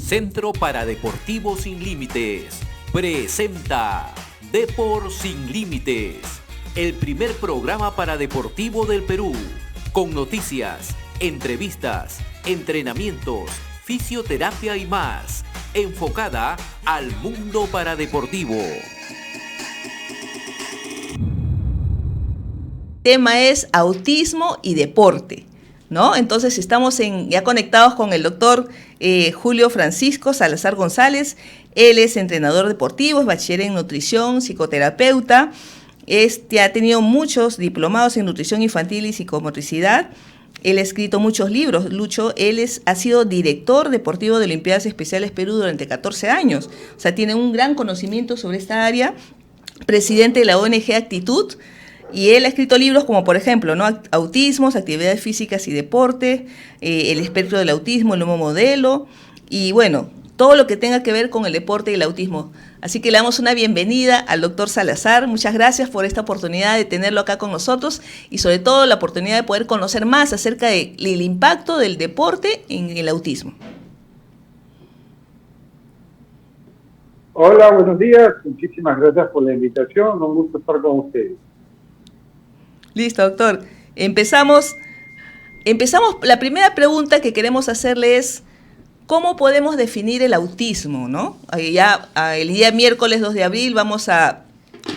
Centro Paradeportivo Sin Límites presenta Depor Sin Límites, el primer programa paradeportivo del Perú, con noticias, entrevistas, entrenamientos, fisioterapia y más, enfocada al mundo paradeportivo. El tema es autismo y deporte, ¿no? Entonces estamos ya conectados con el doctor Julio Francisco Salazar González. Él es entrenador deportivo, es bachiller en nutrición, psicoterapeuta. Ha tenido muchos diplomados en nutrición infantil y psicomotricidad. Él ha escrito muchos libros. Lucho, ha sido director deportivo de Olimpiadas Especiales Perú durante 14 años. O sea, tiene un gran conocimiento sobre esta área. Presidente de la ONG Actitud. Y él ha escrito libros como, por ejemplo, ¿no? Autismos, actividades físicas y deporte, el espectro del autismo, el nuevo modelo, y bueno, todo lo que tenga que ver con el deporte y el autismo. Así que le damos una bienvenida al doctor Salazar. Muchas gracias por esta oportunidad de tenerlo acá con nosotros y sobre todo la oportunidad de poder conocer más acerca del impacto del deporte en el autismo. Hola, buenos días. Muchísimas gracias por la invitación. Un gusto estar con ustedes. Listo, doctor. Empezamos. La primera pregunta que queremos hacerle es, ¿cómo podemos definir el autismo, ¿no? El día miércoles 2 de abril vamos a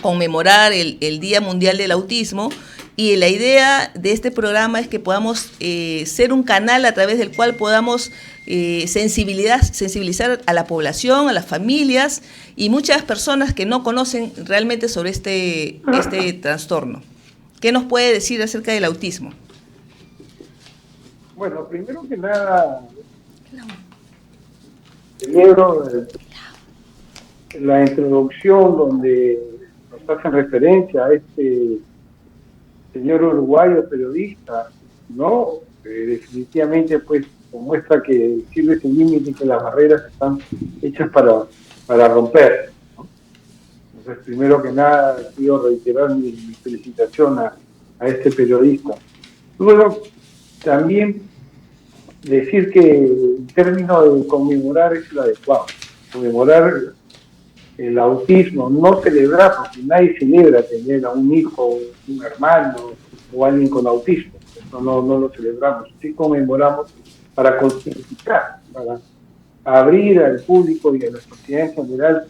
conmemorar el Día Mundial del Autismo, y la idea de este programa es que podamos ser un canal a través del cual podamos sensibilizar a la población, a las familias y muchas personas que no conocen realmente sobre este trastorno. ¿Qué nos puede decir acerca del autismo? Bueno, primero que nada, celebro la introducción donde nos hacen referencia a este señor uruguayo periodista, ¿no? Definitivamente pues muestra que el siglo es el límite y que las barreras están hechas para romper, ¿no? Entonces, primero que nada, quiero reiterar mi felicitación a este periodista. Luego, también decir que el término de conmemorar es el adecuado. Conmemorar el autismo, no celebrar, porque nadie celebra tener a un hijo, un hermano o alguien con autismo. Eso no lo celebramos. Sí conmemoramos para concientizar, para abrir al público y a la sociedad en general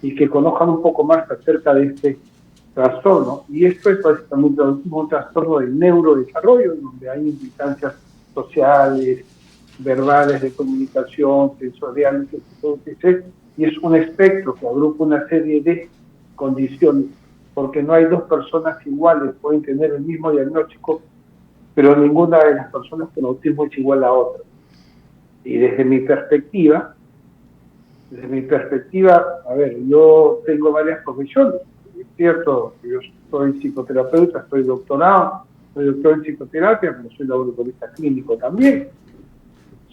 y que conozcan un poco más acerca de este trastorno. Y esto es básicamente un trastorno del neurodesarrollo, donde hay implicancias sociales, verbales, de comunicación, sensoriales, etc. Y es un espectro que agrupa una serie de condiciones, porque no hay dos personas iguales, pueden tener el mismo diagnóstico, pero ninguna de las personas con autismo es igual a otra. Y desde mi perspectiva, a ver, yo tengo varias profesiones. Es cierto, yo soy psicoterapeuta, soy doctorado, soy doctor en psicoterapia, pero soy laboratorista clínico también.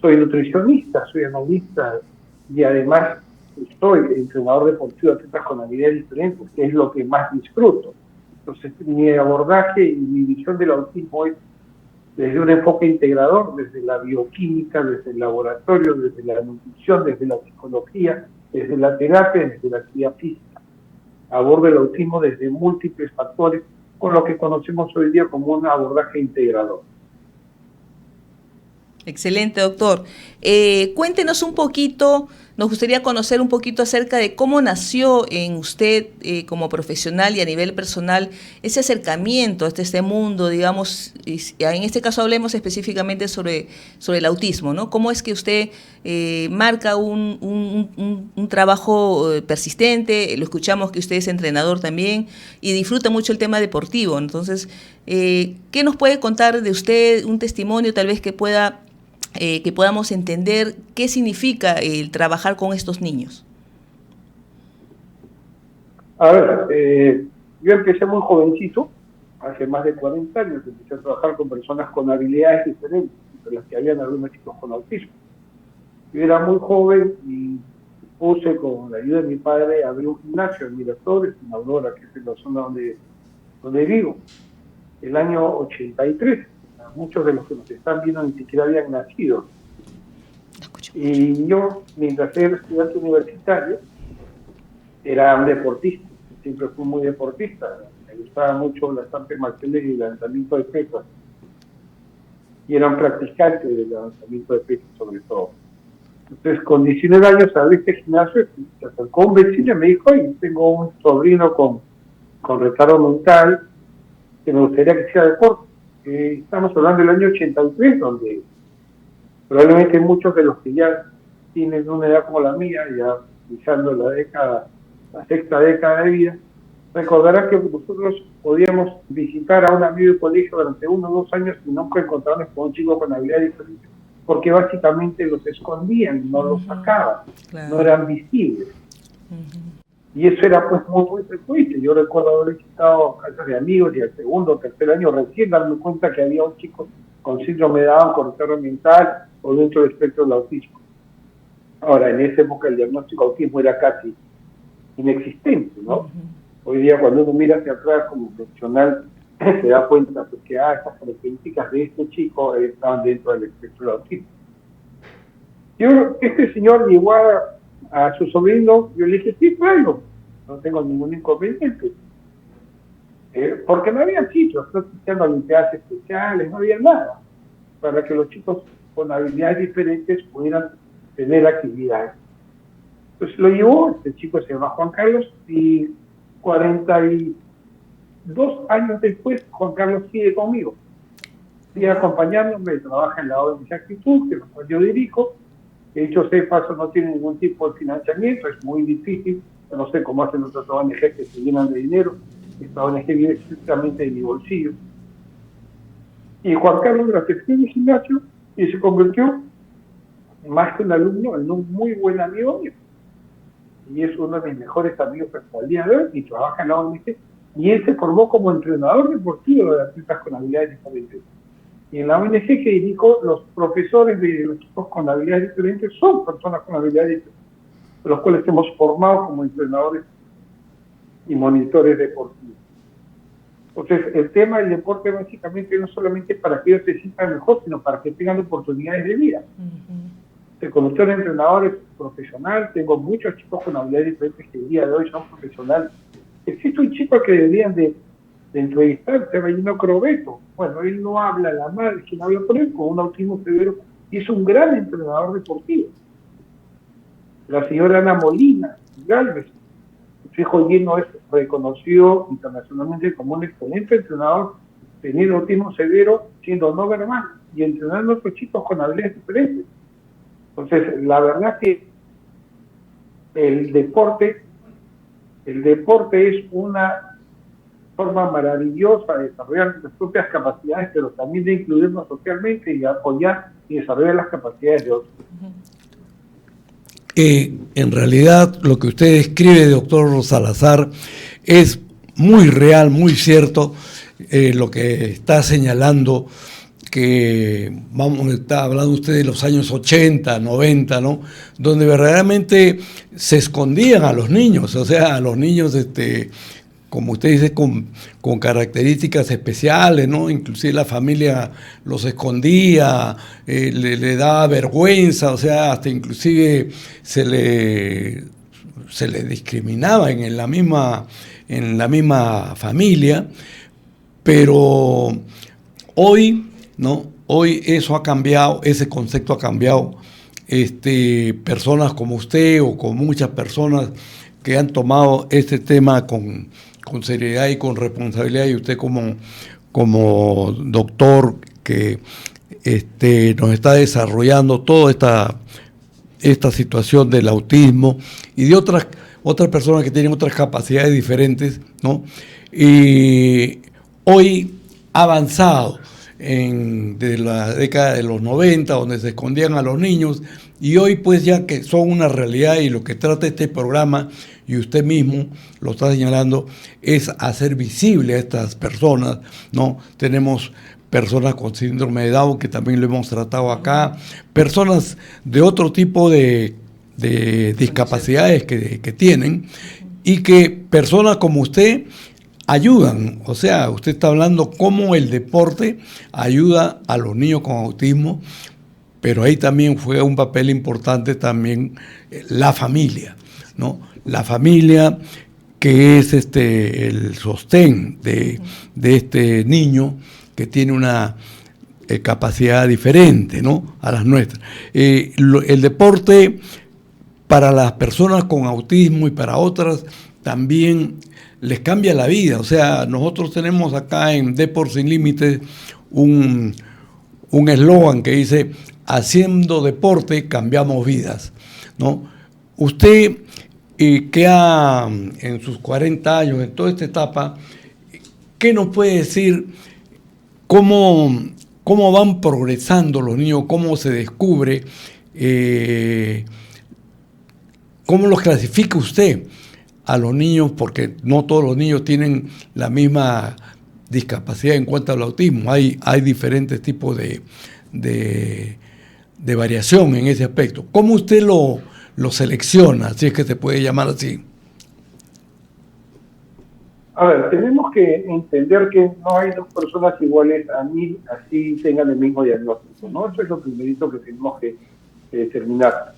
Soy nutricionista, soy analista y además soy entrenador deportivo de atletas con habilidades diferentes, que es lo que más disfruto. Entonces, mi abordaje y mi visión del autismo es desde un enfoque integrador, desde la bioquímica, desde el laboratorio, desde la nutrición, desde la psicología, desde la terapia, desde la actividad física. Abordo el autismo desde múltiples factores, con lo que conocemos hoy día como un abordaje integrador. Excelente, doctor. Cuéntenos un poquito, nos gustaría conocer un poquito acerca de cómo nació en usted como profesional y a nivel personal ese acercamiento a este mundo, digamos, en este caso hablemos específicamente sobre el autismo, ¿no? ¿Cómo es que usted marca un trabajo persistente? Lo escuchamos que usted es entrenador también y disfruta mucho el tema deportivo. Entonces, ¿qué nos puede contar de usted, un testimonio tal vez que podamos entender qué significa el trabajar con estos niños? A ver, yo empecé muy jovencito, hace más de 40 años, empecé a trabajar con personas con habilidades diferentes, entre las que habían algunos chicos con autismo. Yo era muy joven y puse, con la ayuda de mi padre, abrí un gimnasio en Miraflores, en Aurora, que es en la zona donde vivo, el año 83. Muchos de los que nos están viendo ni siquiera habían nacido. Y yo, mientras era estudiante universitario, era un deportista, siempre fui muy deportista, me gustaba mucho las artes marciales y el levantamiento de pesas, y era un practicante del levantamiento de pesas sobre todo. Entonces, con 19 años abrí este gimnasio, se acercó un vecino y me dijo, oye, tengo un sobrino con retardo mental que me gustaría que hiciera deporte. Estamos hablando del año 83, donde probablemente muchos de los que ya tienen una edad como la mía, ya pisando la sexta década de vida, recordarán que nosotros podíamos visitar a un amigo de colegio durante 1 o 2 años y nunca encontrarnos con un chico con habilidades diferentes, porque básicamente los escondían, no los sacaban, no eran visibles. Y eso era pues muy frecuente. Yo recuerdo haber visitado casas de amigos y al segundo o tercer año recién darme cuenta que había un chico con síndrome de Down, con retardo mental o dentro del espectro del autismo. Ahora, en esa época el diagnóstico de autismo era casi inexistente, ¿no? Hoy día cuando uno mira hacia atrás como profesional se da cuenta pues, que estas características de este chico estaban dentro del espectro del autismo. Este señor llegó a su sobrino, yo le dije, sí, claro, no tengo ningún inconveniente. Porque no había sitios, no existían olimpiadas especiales, no había nada para que los chicos con habilidades diferentes pudieran tener actividades. Entonces lo llevó, este chico se llama Juan Carlos, y 42 años después Juan Carlos sigue conmigo, sigue acompañándome, trabaja en la ONG Actitud, que yo dirijo. De hecho, paso no tiene ningún tipo de financiamiento, es muy difícil, no sé cómo hacen otras ONG que se llenan de dinero, esta ONG vive estrictamente de mi bolsillo. Y Juan Carlos aceptó en el gimnasio y se convirtió, más que un alumno, en un muy buen amigo mío. Y es uno de mis mejores amigos hasta el día de hoy, y trabaja en la ONG, y él se formó como entrenador deportivo de atletas con habilidades diferentes. Y en la ONG que dirijo, los profesores de los chicos con habilidades diferentes son personas con habilidades diferentes, los cuales hemos formado como entrenadores y monitores deportivos. Entonces, el tema del deporte básicamente no solamente para que ellos se sientan mejor, sino para que tengan oportunidades de vida. Como soy un entrenador profesional, tengo muchos chicos con habilidades diferentes que el día de hoy son profesionales. Existe un chico que deberían de entrevistar, se llama Gino Crobeto. Bueno, él no habla, la madre quien habla por él, con un autismo severo, y es un gran entrenador deportivo. La señora Ana Molina Galvez, su hijo Gino es reconocido internacionalmente como un excelente entrenador, teniendo autismo severo, siendo no verbal, y entrenando a otros chicos con habilidades diferentes. Entonces, la verdad que el deporte es una forma maravillosa de desarrollar nuestras propias capacidades, pero también de incluirnos socialmente y apoyar y desarrollar las capacidades de otros. En realidad, lo que usted describe, doctor Salazar, es muy real, muy cierto, lo que está señalando, que está hablando usted de los años 80, 90, ¿no? Donde verdaderamente se escondían a los niños, o sea, a los niños, como usted dice, con características especiales, ¿no? Inclusive la familia los escondía, le daba vergüenza, o sea, hasta inclusive se le discriminaba en la misma familia, pero hoy, ¿no? Hoy eso ha cambiado, ese concepto ha cambiado. Personas como usted o con muchas personas que han tomado este tema con seriedad y con responsabilidad, y usted como doctor que nos está desarrollando toda esta situación del autismo y de otras personas que tienen otras capacidades diferentes, ¿no? Y hoy ha avanzado desde la década de los 90, donde se escondían a los niños, y hoy pues ya que son una realidad, y lo que trata este programa, y usted mismo lo está señalando, es hacer visible a estas personas, ¿no? Tenemos personas con síndrome de Down, que también lo hemos tratado acá, personas de otro tipo de discapacidades que tienen, y que personas como usted ayudan. O sea, usted está hablando cómo el deporte ayuda a los niños con autismo, pero ahí también fue un papel importante también la familia, ¿no? La familia que es el sostén de este niño que tiene una capacidad diferente, ¿no?, a las nuestras. El deporte para las personas con autismo y para otras también les cambia la vida. O sea, nosotros tenemos acá en Depor Sin Límites un eslogan que dice: haciendo deporte cambiamos vidas, ¿no? Usted que en sus 40 años, en toda esta etapa, ¿qué nos puede decir? ¿Cómo van progresando los niños? ¿Cómo se descubre? ¿Cómo los clasifica usted a los niños? Porque no todos los niños tienen la misma discapacidad en cuanto al autismo. Hay diferentes tipos de variación en ese aspecto. ¿Cómo usted lo selecciona, si es que se puede llamar así? A ver, tenemos que entender que no hay dos personas iguales a mí, así tengan el mismo diagnóstico, ¿no? Eso es lo primerito que tenemos que determinar.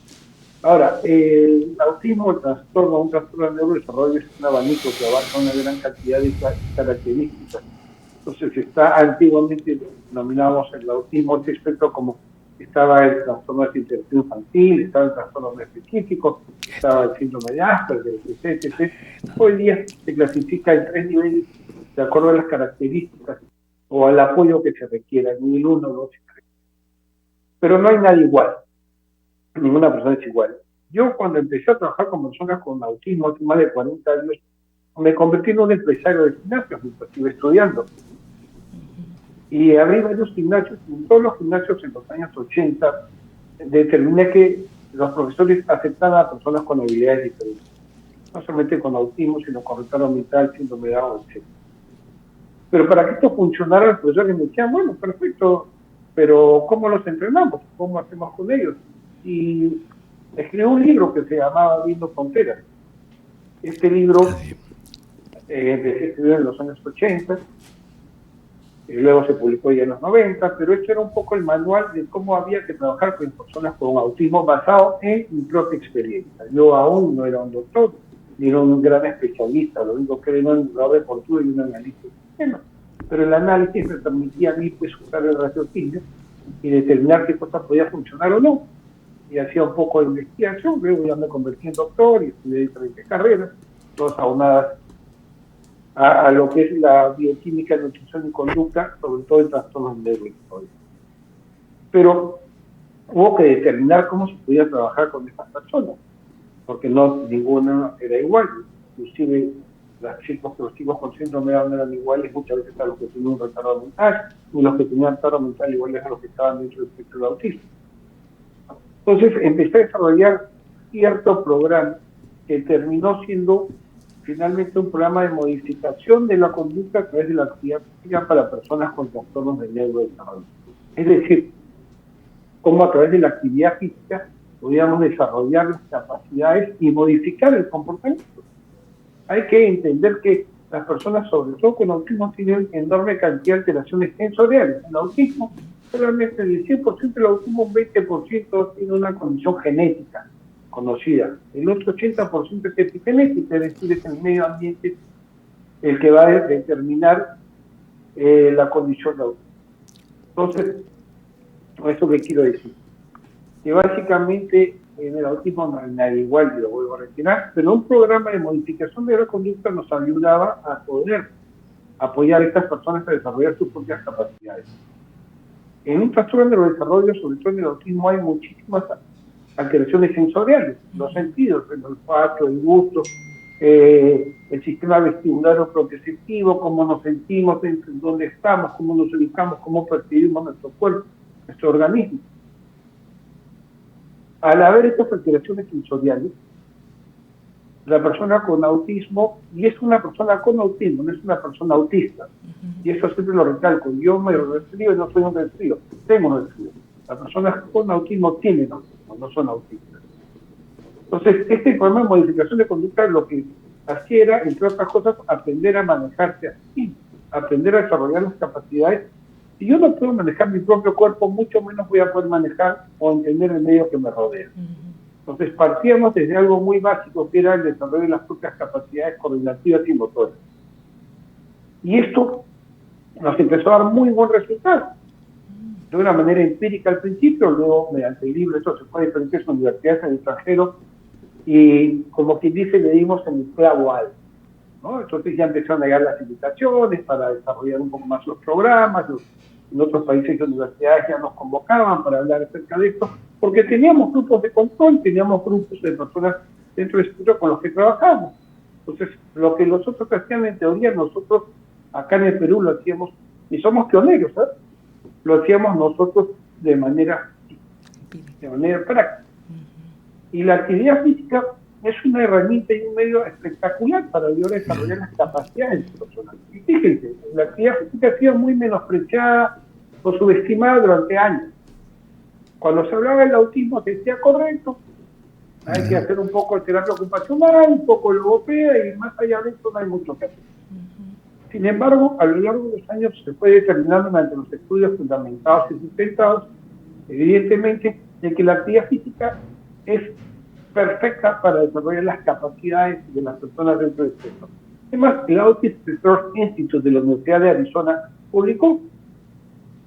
Ahora, el autismo, un trastorno de neurodesarrollo, es un abanico que abarca una gran cantidad de características. Entonces, antiguamente denominamos el autismo, este espectro, como estaba el trastorno de interacción infantil, estaba el trastorno no específico, estaba el síndrome de Asperger, etc. Hoy día se clasifica en 3 niveles de acuerdo a las características o al apoyo que se requiera, nivel 1, 2 y 3. Pero no hay nadie igual, ninguna persona es igual. Yo cuando empecé a trabajar con personas con autismo hace más de 40 años, me convertí en un empresario de gimnasios mientras estuve estudiando. Y abrí varios gimnasios, y en todos los gimnasios en los años 80 determiné que los profesores aceptaban a personas con habilidades diferentes, no solamente con autismo, sino con retardo mental, síndrome de Down, etc. Pero para que esto funcionara, los profesores me decían: bueno, perfecto, pero ¿cómo los entrenamos? ¿Cómo hacemos con ellos? Y escribí un libro que se llamaba Viendo Fronteras. Este libro empecé a escribir en los años 80, y luego se publicó ya en los 90, pero este era un poco el manual de cómo había que trabajar con personas con autismo basado en mi propia experiencia. Yo aún no era un doctor, ni era un gran especialista, lo único que era un educador deportivo y un analista de sistemas. Pero el análisis me permitía a mí usar el raciocinio y determinar qué cosa podía funcionar o no. Y hacía un poco de investigación, luego ya me convertí en doctor y estudié diferentes carreras, todas aunadas a lo que es la bioquímica, nutrición y conducta, sobre todo en trastornos neuroinferiores. Pero hubo que determinar cómo se podía trabajar con estas personas, porque no ninguna era igual. Inclusive los chicos con síndrome de Down eran iguales muchas veces a los que tenían un retardo mental, y los que tenían retardo mental iguales a los que estaban dentro del espectro de autismo. Entonces empecé a desarrollar cierto programa que terminó siendo finalmente un programa de modificación de la conducta a través de la actividad física para personas con trastornos de neurodesarrollo. Es decir, cómo a través de la actividad física podíamos desarrollar las capacidades y modificar el comportamiento. Hay que entender que las personas, sobre todo con autismo, tienen enorme cantidad de alteraciones sensoriales. El autismo, solamente del 100% del autismo, un 20% tiene una condición genética conocida. El otro 80% es epigenética, es decir, es el medio ambiente el que va a determinar la condición de autismo. Entonces, ¿eso qué quiero decir? Que básicamente en el autismo no hay nadie igual, y lo vuelvo a retirar, pero un programa de modificación de la conducta nos ayudaba a poder apoyar a estas personas a desarrollar sus propias capacidades. En un trastorno de neurodesarrollo, sobre todo en el autismo, hay muchísimas alteraciones sensoriales, los sentidos, el olfato, el gusto, el sistema vestibular o proprioceptivo, cómo nos sentimos, en dónde estamos, cómo nos ubicamos, cómo percibimos nuestro cuerpo, nuestro organismo. Al haber estas alteraciones sensoriales, la persona con autismo, y es una persona con autismo, no es una persona autista, y eso siempre lo recalco, yo me resfrío y no soy un resfrío, tengo un resfrío. Las personas con autismo tienen autismo, no son autistas. Entonces, este programa de modificación de conducta lo que hacía era, entre otras cosas, aprender a manejarse así, aprender a desarrollar las capacidades Si yo no puedo manejar mi propio cuerpo, mucho menos voy a poder manejar o entender el medio que me rodea. Entonces partíamos desde algo muy básico, que era el desarrollo de las propias capacidades coordinativas y motoras. Y esto nos empezó a dar muy buen resultado. De una manera empírica al principio, luego mediante el libro, esto se fue a diferentes universidades en el extranjero, y como quien dice, le dimos en el clavo alto, ¿no? Entonces ya empezaron a llegar las invitaciones para desarrollar un poco más los programas. En otros países y universidades ya nos convocaban para hablar acerca de esto, porque teníamos grupos de control, teníamos grupos de personas dentro del instituto con los que trabajamos. Entonces, lo que los otros hacían en teoría, nosotros acá en el Perú lo hacíamos, y somos pioneros, ¿sabes? Lo hacíamos nosotros de manera práctica. Y la actividad física es una herramienta y un medio espectacular para ayudar a desarrollar las capacidades personales. Y fíjense, la actividad física ha sido muy menospreciada o subestimada durante años. Cuando se hablaba del autismo se decía correcto, hay que hacer un poco de terapia ocupacional, un poco de logopeda, y más allá de esto no hay mucho que hacer. Sin embargo, a lo largo de los años se fue determinando mediante los estudios fundamentados y sustentados, evidentemente, de que la actividad física es perfecta para desarrollar las capacidades de las personas dentro del sector. Además, el Autism Research Institute de la Universidad de Arizona publicó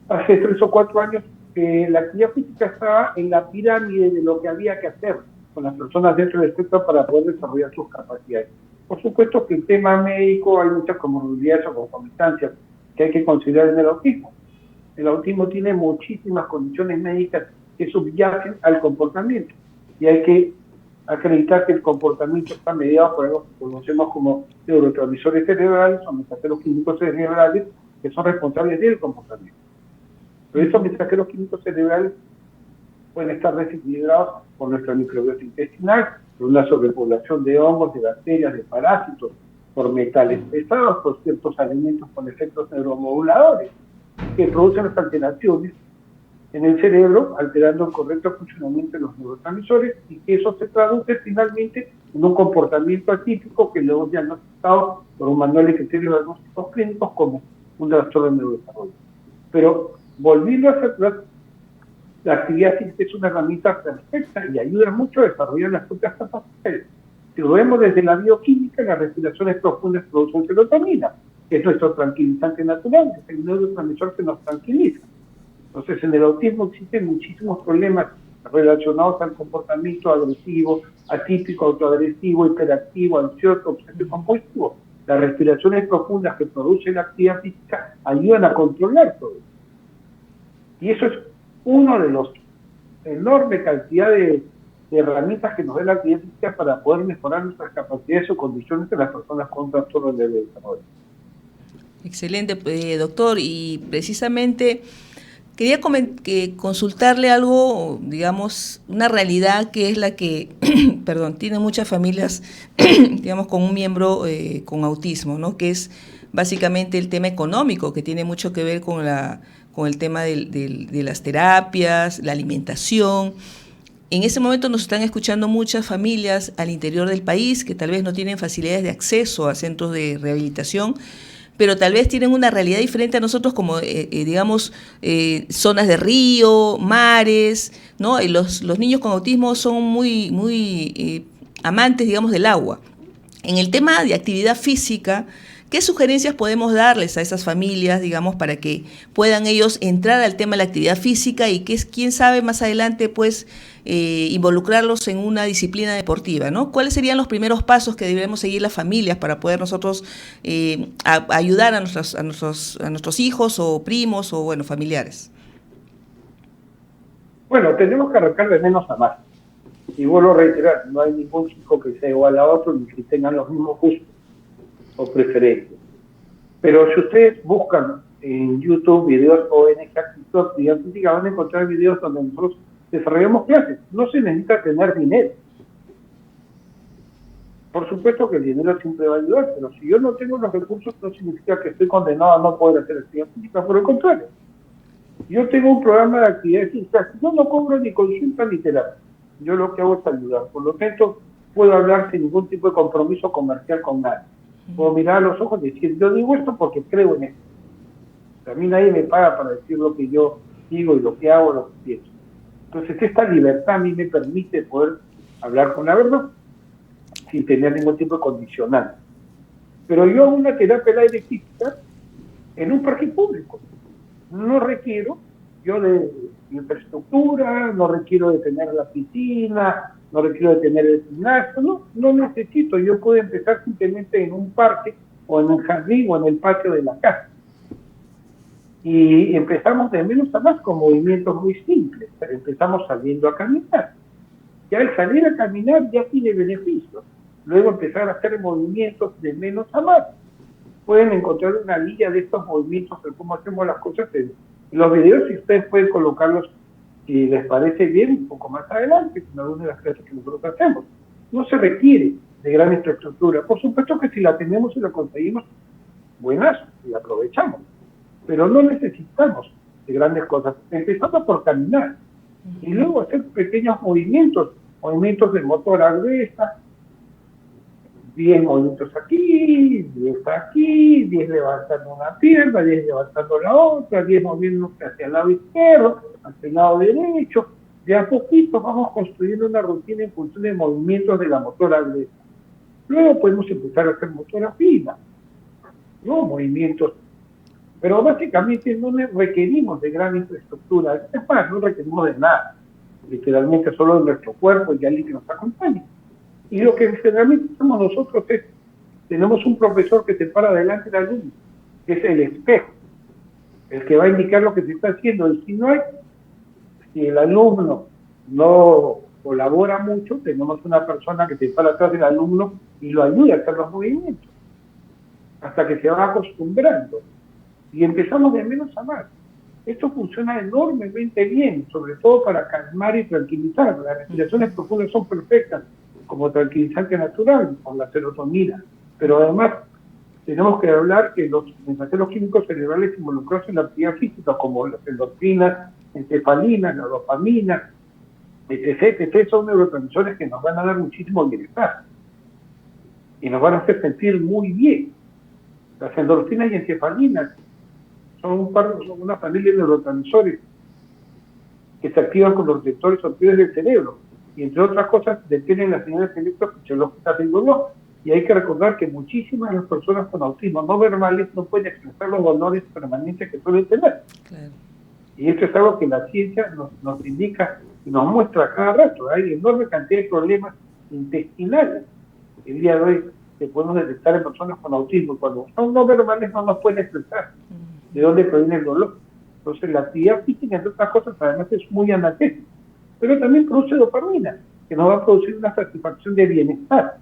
hace 3 o 4 años que la actividad física estaba en la pirámide de lo que había que hacer con las personas dentro del sector para poder desarrollar sus capacidades. Por supuesto que el tema médico, hay muchas comorbilidades o concomitancias que hay que considerar en el autismo. El autismo tiene muchísimas condiciones médicas que subyacen al comportamiento, y hay que acreditar que el comportamiento está mediado por algo que conocemos como neurotransmisores cerebrales o mensajeros químicos cerebrales, que son responsables del comportamiento. Pero esos mensajeros químicos cerebrales pueden estar desequilibrados por nuestra microbiota intestinal, por una sobrepoblación de hongos, de bacterias, de parásitos, por metales pesados, por ciertos alimentos con efectos neuromoduladores, que producen las alteraciones en el cerebro, alterando el correcto funcionamiento de los neurotransmisores, y que eso se traduce finalmente en un comportamiento atípico que luego es diagnosticado por un manual de criterios diagnósticos clínicos como un trastorno de neurodesarrollo. Pero volviendo a hacer la actividad física es una herramienta perfecta y ayuda mucho a desarrollar las propias capacidades. Si lo vemos desde la bioquímica, las respiraciones profundas producen serotonina, que es nuestro tranquilizante natural, es el neurotransmisor que nos tranquiliza. Entonces, en el autismo existen muchísimos problemas relacionados al comportamiento agresivo, atípico, autoagresivo, hiperactivo, ansioso, obsesivo compulsivo. Las respiraciones profundas que produce la actividad física ayudan a controlar todo eso. Y eso es uno de los enorme cantidad de herramientas que nos da la actividad física para poder mejorar nuestras capacidades o condiciones de las personas con trastornos de desarrollo. Excelente, doctor. Y precisamente quería consultarle algo, digamos, una realidad que es la que, perdón, tiene muchas familias, digamos, con un miembro con autismo, ¿no? Que es básicamente el tema económico, que tiene mucho que ver con el tema de las terapias, la alimentación. En ese momento nos están escuchando muchas familias al interior del país que tal vez no tienen facilidades de acceso a centros de rehabilitación, pero tal vez tienen una realidad diferente a nosotros, como digamos, zonas de río, mares, ¿no? Y los niños con autismo son muy amantes, digamos, del agua. En el tema de actividad física, ¿qué sugerencias podemos darles a esas familias, digamos, para que puedan ellos entrar al tema de la actividad física y que, quién sabe, más adelante, pues, involucrarlos en una disciplina deportiva, ¿no? ¿Cuáles serían los primeros pasos que debemos seguir las familias para poder nosotros ayudar a nuestros hijos o primos o, bueno, familiares? Bueno, tenemos que arrancar de menos a más. Y vuelvo a reiterar, no hay ningún chico que sea igual a otro ni que tengan los mismos gustos o preferencias. Pero si ustedes buscan en YouTube videos ONG Actitud Científica, van a encontrar videos donde nosotros desarrollamos clases. No se necesita tener dinero. Por supuesto que el dinero siempre va a ayudar, pero si yo no tengo los recursos no significa que estoy condenado a no poder hacer actividad física, por el contrario. Yo tengo un programa de actividad física, yo no cobro ni consulta ni terapia. Yo lo que hago es ayudar. Por lo tanto, puedo hablar sin ningún tipo de compromiso comercial con nadie. Puedo mirar a los ojos y decir, yo digo esto porque creo en esto. A mí nadie me paga para decir lo que yo digo y lo que hago, lo que pienso. Entonces esta libertad a mí me permite poder hablar con la verdad sin tener ningún tipo de condicional. Pero yo hago una terapia dialéctica en un parque público. No requiero yo de infraestructura, no requiero de tener la piscina, no requiero de tener el gimnasio, no necesito. Yo puedo empezar simplemente en un parque o en el jardín o en el patio de la casa. Y empezamos de menos a más con movimientos muy simples. Empezamos saliendo a caminar. Ya el salir a caminar ya tiene beneficios. Luego empezar a hacer movimientos de menos a más. Pueden encontrar una guía de estos movimientos, de cómo hacemos las cosas en los videos, y ustedes pueden colocarlos, si les parece bien, un poco más adelante, en alguna de las clases que nosotros hacemos. No se requiere de gran infraestructura. Por supuesto que si la tenemos y la conseguimos, buenazo, y la aprovechamos. Pero no necesitamos de grandes cosas, empezando por caminar y luego hacer pequeños movimientos de motor a gruesa, 10 movimientos aquí, 10 aquí, 10 levantando una pierna, 10 levantando la otra, 10 moviéndose hacia el lado izquierdo, hacia el lado derecho. De a poquito vamos construyendo una rutina en función de movimientos de la motora gruesa. Luego podemos empezar a hacer motora fina, ¿no? Movimientos. Pero básicamente no requerimos de gran infraestructura. Es más, no requerimos de nada. Literalmente solo de nuestro cuerpo y alguien que nos acompañe. Y lo que generalmente hacemos nosotros es, tenemos un profesor que se para delante del alumno, que es el espejo, el que va a indicar lo que se está haciendo. Y si el alumno no colabora mucho, tenemos una persona que se para atrás del alumno y lo ayuda a hacer los movimientos, hasta que se va acostumbrando. Y empezamos de menos a más. Esto funciona enormemente bien, sobre todo para calmar y tranquilizar. Las respiraciones profundas son perfectas como tranquilizante natural, con la serotonina. Pero además, tenemos que hablar que los mensajeros químicos cerebrales involucrados en la actividad física, como las endorfinas, encefalinas, la dopamina, etc., son neurotransmisores que nos van a dar muchísimo bienestar y nos van a hacer sentir muy bien. Las endorfinas y encefalinas son una familia de neurotransmisores que se activan con los receptores opioides del cerebro y, entre otras cosas, detienen las señales electrofisiológicas del dolor. Y hay que recordar que muchísimas de las personas con autismo no verbales no pueden expresar los dolores permanentes que suelen tener. Claro. Y esto es algo que la ciencia nos indica y nos muestra cada rato. Hay enorme cantidad de problemas intestinales el día de hoy que podemos detectar en personas con autismo. Cuando son no verbales no nos pueden expresar de dónde proviene el dolor. Entonces la actividad física, entre otras cosas, además es muy analgésica, pero también produce dopamina, que nos va a producir una satisfacción de bienestar,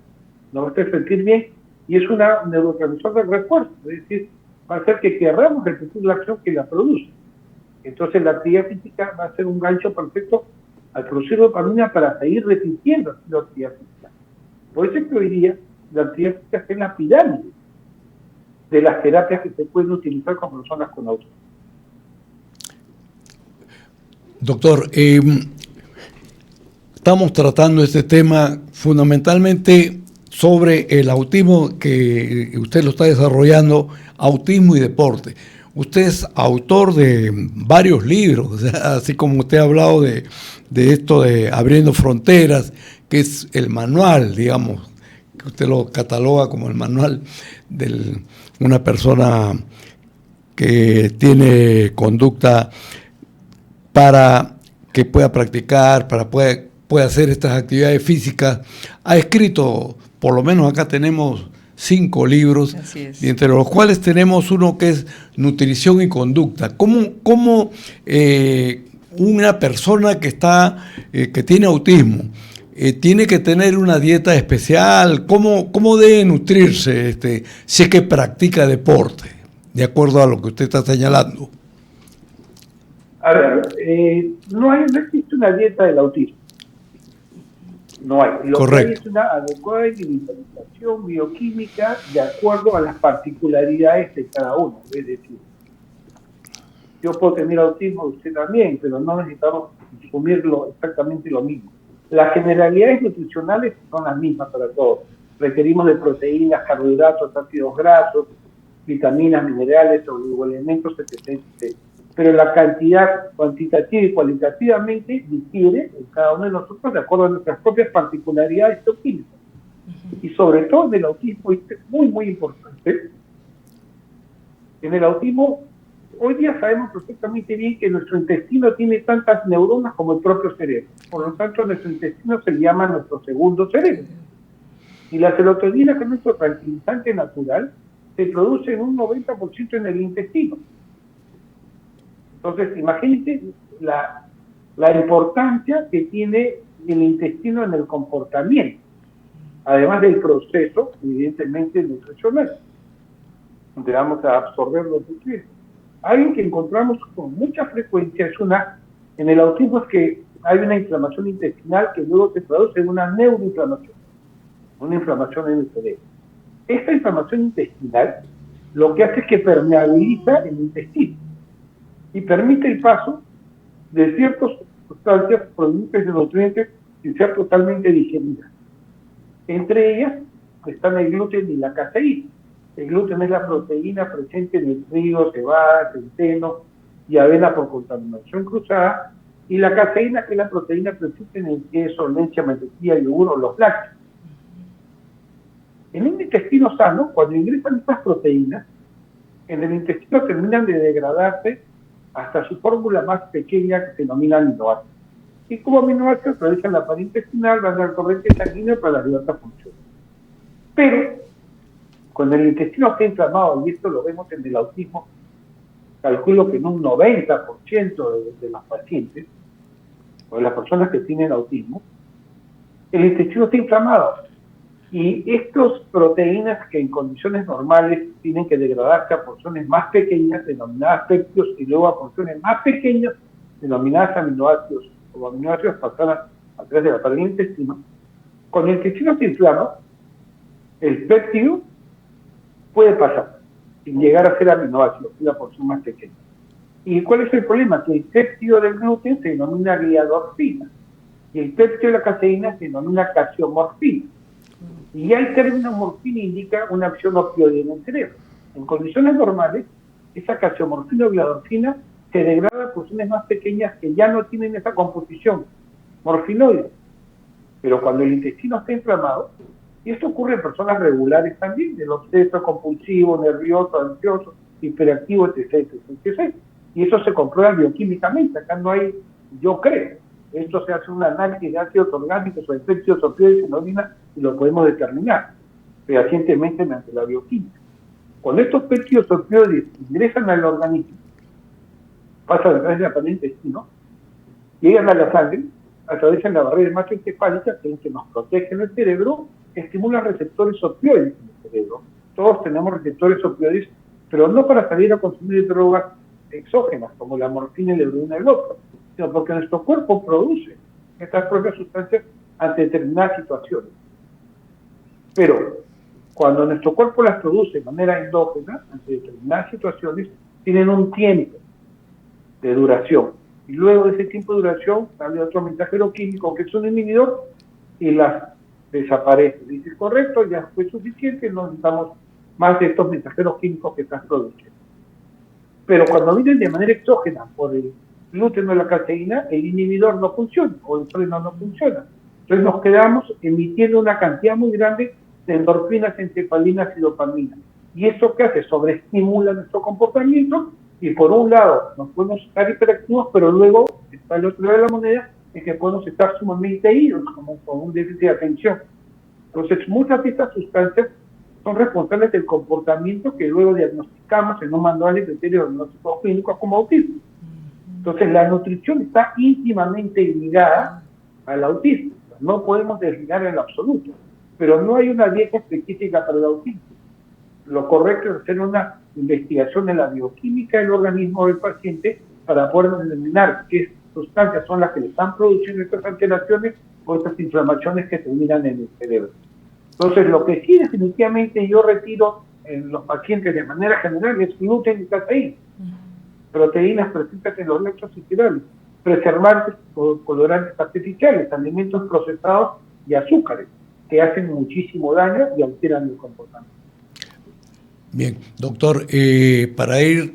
nos va a hacer sentir bien, y es una neurotransmisor de refuerzo, es decir, va a hacer que querramos repetir la acción que la produce. Entonces la actividad física va a ser un gancho perfecto al producir dopamina para seguir repitiendo la actividad física. Por eso es que hoy día la actividad física es la pirámide de las terapias que se pueden utilizar con personas con autismo. Doctor, estamos tratando este tema fundamentalmente sobre el autismo que usted lo está desarrollando, autismo y deporte. Usted es autor de varios libros, así como usted ha hablado de esto de Abriendo Fronteras, que es el manual, digamos, que usted lo cataloga como el manual de una persona que tiene conducta para que pueda practicar, pueda hacer estas actividades físicas. Ha escrito, por lo menos acá tenemos 5 libros, y entre los cuales tenemos uno que es Nutrición y Conducta. ¿Cómo una persona que tiene autismo tiene que tener una dieta especial? ¿Cómo debe nutrirse si es que practica deporte, de acuerdo a lo que usted está señalando? A ver, no existe una dieta del autismo. No hay. Lo que hay es una adecuada individualización bioquímica de acuerdo a las particularidades de cada uno. Es decir, yo puedo tener autismo, usted también, pero no necesitamos consumir exactamente lo mismo. Las generalidades nutricionales son las mismas para todos. Requerimos de proteínas, carbohidratos, ácidos grasos, vitaminas, minerales, oligoelementos, etc., etc. Pero la cantidad cuantitativa y cualitativamente difiere en cada uno de nosotros de acuerdo a nuestras propias particularidades bioquímicas. Y sobre todo en el autismo, y es muy, muy importante, en el autismo, hoy día sabemos perfectamente bien que nuestro intestino tiene tantas neuronas como el propio cerebro. Por lo tanto, nuestro intestino se le llama nuestro segundo cerebro. Y la serotonina, que es nuestro tranquilizante natural, se produce en un 90% en el intestino. Entonces, imagínense la importancia que tiene el intestino en el comportamiento, además del proceso, evidentemente, nutricional, donde vamos a absorber los nutrientes. Algo que encontramos con mucha frecuencia en el autismo es que hay una inflamación intestinal que luego se traduce en una neuroinflamación, una inflamación en el cerebro. Esta inflamación intestinal lo que hace es que permeabiliza el intestino y permite el paso de ciertas sustancias provenientes de nutrientes sin ser totalmente digeridas. Entre ellas están el gluten y la caseína. El gluten es la proteína presente en el trigo, cebada, centeno y avena por contaminación cruzada, y la caseína, que es la proteína presente en el queso, leche, mantequilla, yogur o los lácteos. En un intestino sano, cuando ingresan estas proteínas, en el intestino terminan de degradarse hasta su fórmula más pequeña, que se denomina aminoácidos. Y como aminoácidos atraviesan la pared intestinal, van al torrente sanguíneo para la diversas funciones. Pero, cuando el intestino está inflamado, y esto lo vemos en el autismo, calculo que en un 90% de los pacientes, o de las personas que tienen autismo, el intestino está inflamado. Y estas proteínas que en condiciones normales tienen que degradarse a porciones más pequeñas, denominadas péptidos, y luego a porciones más pequeñas, denominadas aminoácidos, o aminoácidos pasan a través de la pared del intestino. Cuando el intestino se inflama, el péptido puede pasar sin llegar a ser aminoácido, una porción más pequeña. ¿Y cuál es el problema? Que el péptido del gluten se denomina gliadorfina y el péptido de la caseína se denomina casiomorfina. Y ya el término morfina indica una acción opioide en el cerebro. En condiciones normales, esa casiomorfina o gliadorfina se degrada a porciones más pequeñas que ya no tienen esa composición morfinoide. Pero cuando el intestino está inflamado, y esto ocurre en personas regulares también, del obseso compulsivo, nervioso, ansioso, hiperactivo, etc., etc. Y eso se comprueba bioquímicamente. Acá no hay, yo creo, esto se hace un análisis de ácidos orgánicos o de péptidos opioides en la orina y lo podemos determinar fehacientemente mediante la bioquímica. Cuando estos péptidos opioides ingresan al organismo, pasan a través de la pared intestino, llegan a la sangre, atraviesan la barrera hematoencefálica, que es que nos protege en el cerebro, estimulan receptores opioides en el cerebro. Todos tenemos receptores opioides, pero no para salir a consumir drogas exógenas, como la morfina y la heroína del otro, sino porque nuestro cuerpo produce estas propias sustancias ante determinadas situaciones. Pero cuando nuestro cuerpo las produce de manera endógena, ante determinadas situaciones, tienen un tiempo de duración. Y luego de ese tiempo de duración sale otro mensajero químico que es un inhibidor y las desaparece. Dice, correcto, ya fue suficiente, no necesitamos más de estos mensajeros químicos que estás produciendo. Pero cuando vienen de manera exógena por el gluten o la caseína, el inhibidor no funciona, o el freno no funciona. Entonces nos quedamos emitiendo una cantidad muy grande de endorfinas, encefalinas y dopamina. ¿Y eso qué hace? Sobreestimula nuestro comportamiento, y por un lado nos podemos estar hiperactivos, pero luego está el otro lado de la moneda, es que podemos estar sumamente idos, como con un déficit de atención. Entonces muchas de estas sustancias son responsables del comportamiento que luego diagnosticamos en un manual de criterios diagnósticos clínicos como autismo. Entonces la nutrición está íntimamente ligada al autismo. No podemos desligar en lo absoluto, pero no hay una dieta específica para el autismo. Lo correcto es hacer una investigación de la bioquímica del organismo del paciente para poder determinar qué sustancias son las que le están produciendo estas alteraciones o estas inflamaciones que terminan en el cerebro. Entonces, lo que sí definitivamente yo retiro en los pacientes de manera general es gluten y caseína, proteínas presentes en los lácteos y cereales, preservantes o colorantes artificiales, alimentos procesados y, y azúcares, que hacen muchísimo daño y alteran el comportamiento. Bien, doctor, para ir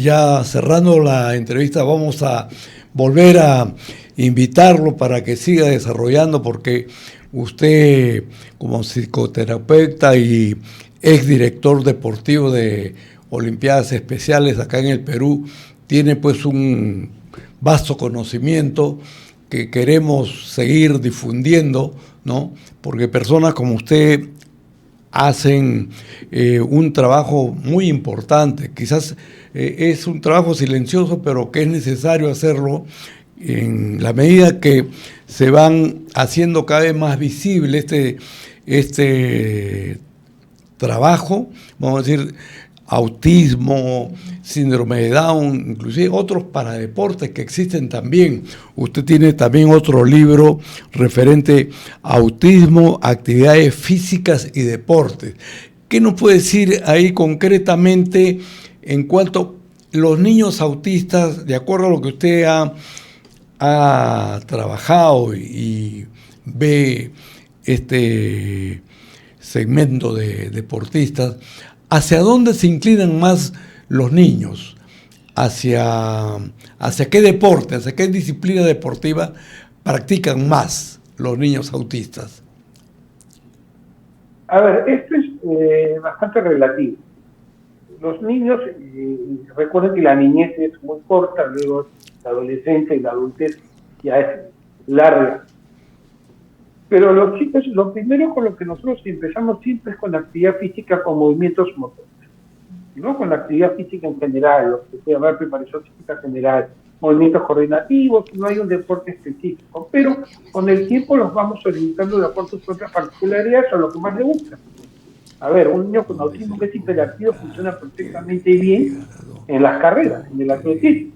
ya cerrando la entrevista, vamos a volver a invitarlo para que siga desarrollando, porque usted, como psicoterapeuta y exdirector deportivo de Olimpiadas Especiales acá en el Perú, tiene pues un vasto conocimiento que queremos seguir difundiendo, ¿no? Porque personas como usted hacen un trabajo muy importante. Quizás es un trabajo silencioso, pero que es necesario hacerlo en la medida que se van haciendo cada vez más visible este trabajo, vamos a decir, autismo, síndrome de Down, inclusive otros paradeportes que existen también. Usted tiene también otro libro referente a autismo, actividades físicas y deportes. ¿Qué nos puede decir ahí concretamente en cuanto a los niños autistas, de acuerdo a lo que usted ha trabajado y ve este segmento de deportistas? ¿Hacia dónde se inclinan más los niños? ¿Hacia qué deporte, hacia qué disciplina deportiva practican más los niños autistas? A ver, esto es bastante relativo. Los niños, recuerden que la niñez es muy corta, luego la adolescencia y la adultez ya es larga. Pero los chicos, lo primero con lo que nosotros empezamos siempre es con la actividad física con movimientos motores, ¿no? Con la actividad física en general, lo que se puede llamar preparación física general, movimientos coordinativos, no hay un deporte específico, pero con el tiempo los vamos orientando de acuerdo a sus propias particularidades o lo que más le gusta. A ver, un niño con autismo que es hiperactivo funciona perfectamente bien en las carreras, en el atletismo.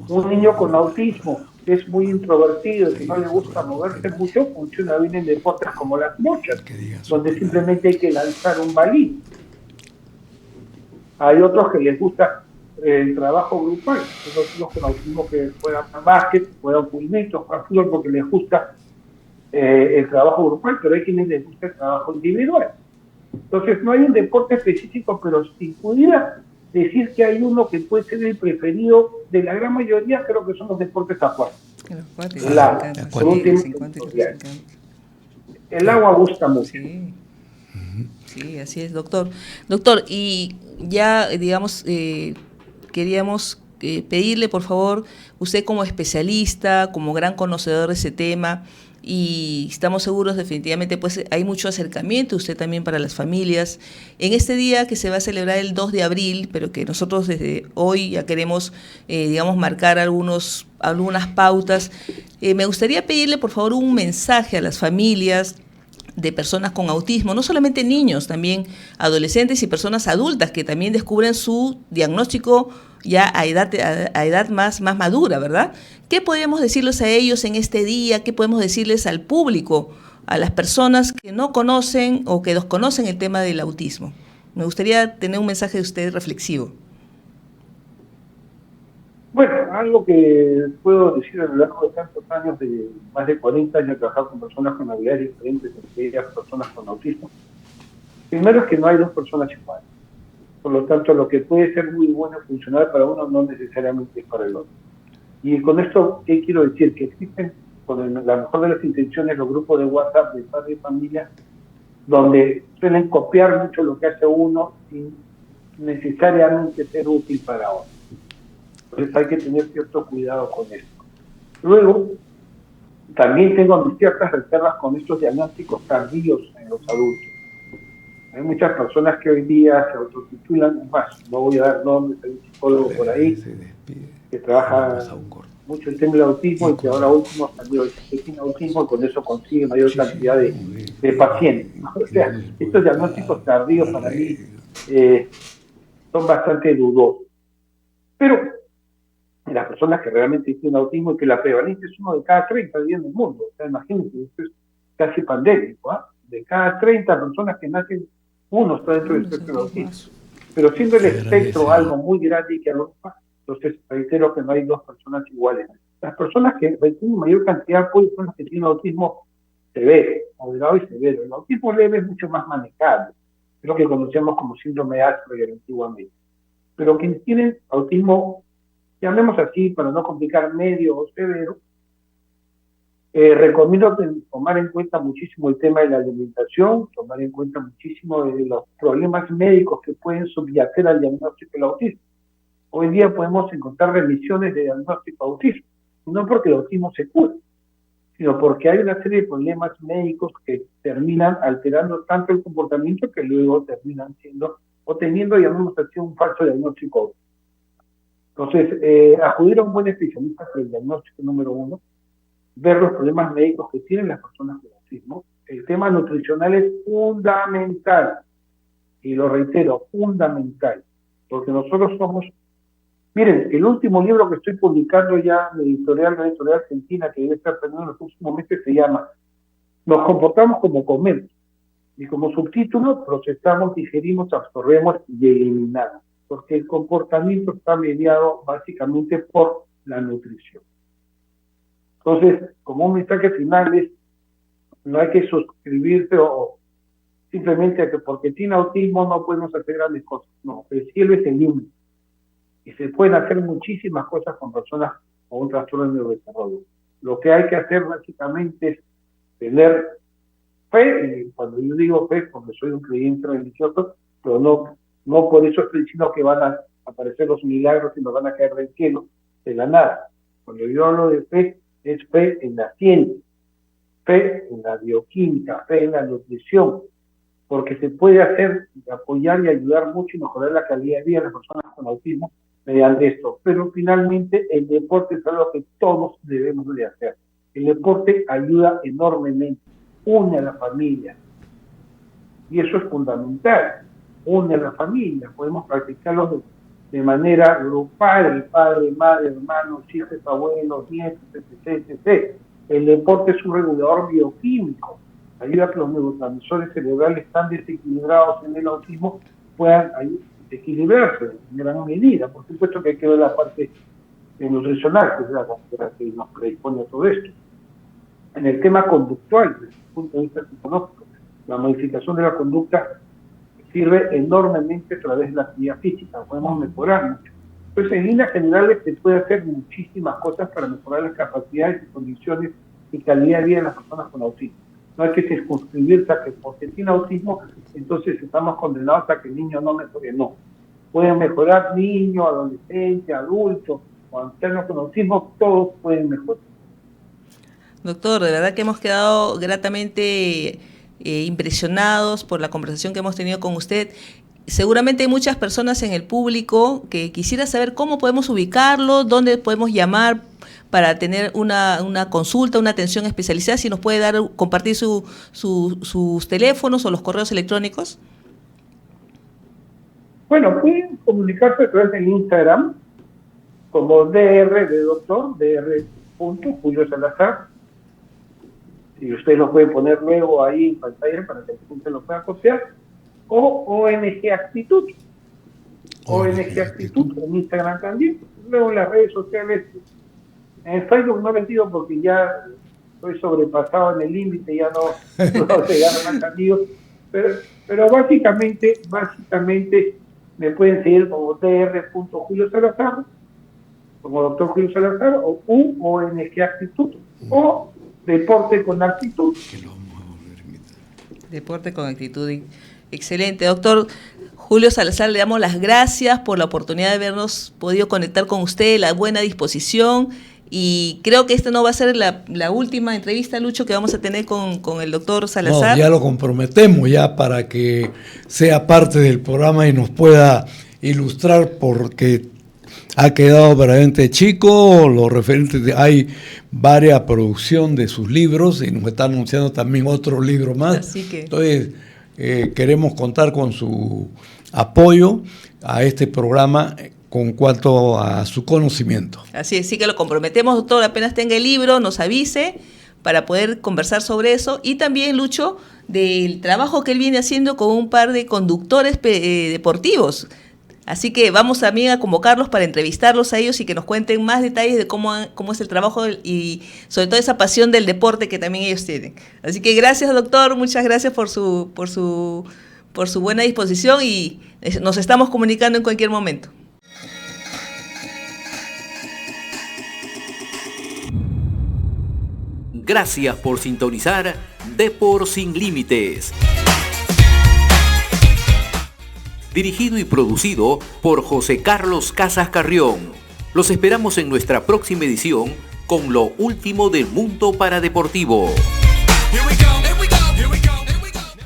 Un niño con autismo que es muy introvertido y que no le gusta moverse mucho, funciona bien en deportes como las bochas, donde simplemente hay que lanzar un balín. Hay otros que les gusta el trabajo grupal, hay otros con autismo que juegan básquet, juegan pulmitos, juegan fútbol porque les gusta el trabajo grupal, pero hay quienes les gusta el trabajo individual. Entonces no hay un deporte específico, pero si pudiera decir que hay uno que puede ser el preferido de la gran mayoría, creo que son los deportes acuáticos. El agua gusta mucho. Sí. Sí, así es, doctor. Doctor, y ya, digamos, queríamos pedirle, por favor, usted como especialista, como gran conocedor de ese tema, y estamos seguros definitivamente, pues hay mucho acercamiento, usted también para las familias, en este día que se va a celebrar el 2 de abril, pero que nosotros desde hoy ya queremos, digamos, marcar algunas pautas. Me gustaría pedirle, por favor, un mensaje a las familias de personas con autismo, no solamente niños, también adolescentes y personas adultas que también descubren su diagnóstico ya a edad más madura, ¿verdad? ¿Qué podemos decirles a ellos en este día? ¿Qué podemos decirles al público, a las personas que no conocen o que desconocen el tema del autismo? Me gustaría tener un mensaje de usted reflexivo. Bueno, algo que puedo decir a lo largo de tantos años, de más de 40 años de trabajar con personas con habilidades diferentes, entre ellas personas con autismo. Primero es que no hay dos personas iguales. Por lo tanto, lo que puede ser muy bueno y funcional para uno no necesariamente es para el otro. Y con esto, ¿qué quiero decir? Que existen, con la mejor de las intenciones, los grupos de WhatsApp de padres y familia, donde suelen copiar mucho lo que hace uno sin necesariamente ser útil para otro. Entonces hay que tener cierto cuidado con esto. Luego, también tengo ciertas reservas con estos diagnósticos tardíos en los adultos. Hay muchas personas que hoy día se autotitulan, es más, no voy a dar nombres, hay un psicólogo por ahí que trabaja mucho el tema del autismo y que ahora último salió que tiene autismo y con eso consigue mayor cantidad de pacientes, ¿no? O sea, estos diagnósticos tardíos para mí son bastante dudosos. Pero las personas que realmente tienen autismo y que la prevalencia es 1 de cada 30 días en el mundo, o sea, imagínense, esto es casi pandémico, ¿eh? De cada 30 personas que nacen, uno está dentro del espectro del autismo. Pero siendo el espectro algo muy grande y que agrupa, entonces reitero que no hay dos personas iguales. Las personas que tienen mayor cantidad de apoyo son las que tienen autismo severo, moderado y severo. El autismo leve es mucho más manejable. lo que conocemos como síndrome de Asperger antiguamente. Pero quienes tienen autismo, llamemos así para no complicar, medio o severo, recomiendo tomar en cuenta muchísimo el tema de la alimentación, tomar en cuenta muchísimo de los problemas médicos que pueden subyacer al diagnóstico del autismo. Hoy día podemos encontrar remisiones de diagnóstico de autismo, no porque el autismo se cura, sino porque hay una serie de problemas médicos que terminan alterando tanto el comportamiento que luego terminan siendo o teniendo, llamamos así, un falso diagnóstico. Entonces, acudir a un buen especialista para el diagnóstico número 1, ver los problemas médicos que tienen las personas con autismo. El tema nutricional es fundamental, y lo reitero, fundamental, porque nosotros somos... Miren, el último libro que estoy publicando ya de editorial argentina, que debe estar terminando en los próximos meses, se llama Nos comportamos como comemos, y como subtítulo, procesamos, digerimos, absorbemos y eliminamos, porque el comportamiento está mediado básicamente por la nutrición. Entonces, como un mensaje final es, no hay que suscribirse o simplemente que porque tiene autismo no podemos hacer grandes cosas. No, el cielo es el límite. Y se pueden hacer muchísimas cosas con personas con un trastorno de neurodesarrollo. Lo que hay que hacer básicamente es tener fe, y cuando yo digo fe, porque soy un creyente religioso, pero no por eso estoy diciendo que van a aparecer los milagros y nos van a caer del cielo, de la nada. Cuando yo hablo de fe, es fe en la ciencia, fe en la bioquímica, fe en la nutrición, porque se puede hacer, apoyar y ayudar mucho y mejorar la calidad de vida de las personas con autismo mediante esto. Pero finalmente el deporte es algo que todos debemos de hacer. El deporte ayuda enormemente, une a la familia, y eso es fundamental, une a la familia. Podemos practicarlo de manera grupal, padre, madre, hermanos, hijos, abuelos, nietos, etc. El deporte es un regulador bioquímico, ayuda a que los neurotransmisores cerebrales tan desequilibrados en el autismo puedan equilibrarse en gran medida. Por supuesto que hay que ver la parte nutricional, que es la que nos predispone a todo esto. En el tema conductual, desde el punto de vista psicológico, la modificación de la conducta sirve enormemente a través de la actividad física, podemos mejorar mucho. Entonces, en líneas generales, se puede hacer muchísimas cosas para mejorar las capacidades y condiciones y calidad de vida de las personas con autismo. No hay que circunscribirse a que porque tiene autismo, entonces estamos condenados a que el niño no mejore. No. Pueden mejorar niños, adolescentes, adultos o ancianos con autismo, todos pueden mejorar. Doctor, de verdad que hemos quedado gratamente impresionados por la conversación que hemos tenido con usted. Seguramente hay muchas personas en el público que quisiera saber cómo podemos ubicarlo, dónde podemos llamar para tener una consulta, una atención especializada. Si nos puede compartir sus teléfonos o los correos electrónicos. Bueno, pueden comunicarse a través del Instagram como DR de doctor, dr.Julio Salazar. Y ustedes lo pueden poner luego ahí en pantalla para que la gente lo pueda copiar. O ONG Actitud. ONG Actitud en Instagram también. Luego en las redes sociales. En Facebook no he metido porque ya estoy sobrepasado en el límite, ya no llegaron más amigos. Pero básicamente me pueden seguir como dr.Julio Salazar, como doctor Julio Salazar, o ONG Actitud, o Deporte con Actitud. Deporte con Actitud. Excelente, doctor Julio Salazar, le damos las gracias por la oportunidad de habernos podido conectar con usted, la buena disposición, y creo que esta no va a ser la última entrevista, Lucho, que vamos a tener con el doctor Salazar. No, ya lo comprometemos ya para que sea parte del programa y nos pueda ilustrar, porque ha quedado verdaderamente chico, los referentes hay varias producción de sus libros y nos está anunciando también otro libro más. Así que... Entonces, queremos contar con su apoyo a este programa con cuanto a su conocimiento. Así es, sí que lo comprometemos, doctor, apenas tenga el libro, nos avise para poder conversar sobre eso. Y también, Lucho, del trabajo que él viene haciendo con un par de conductores deportivos. Así que vamos también a convocarlos para entrevistarlos a ellos y que nos cuenten más detalles de cómo es el trabajo y sobre todo esa pasión del deporte que también ellos tienen. Así que gracias, doctor, muchas gracias por por su buena disposición y nos estamos comunicando en cualquier momento. Gracias por sintonizar Depor Sin Límites. Dirigido y producido por José Carlos Casas Carrión. Los esperamos en nuestra próxima edición con lo último del mundo paradeportivo. Here we go.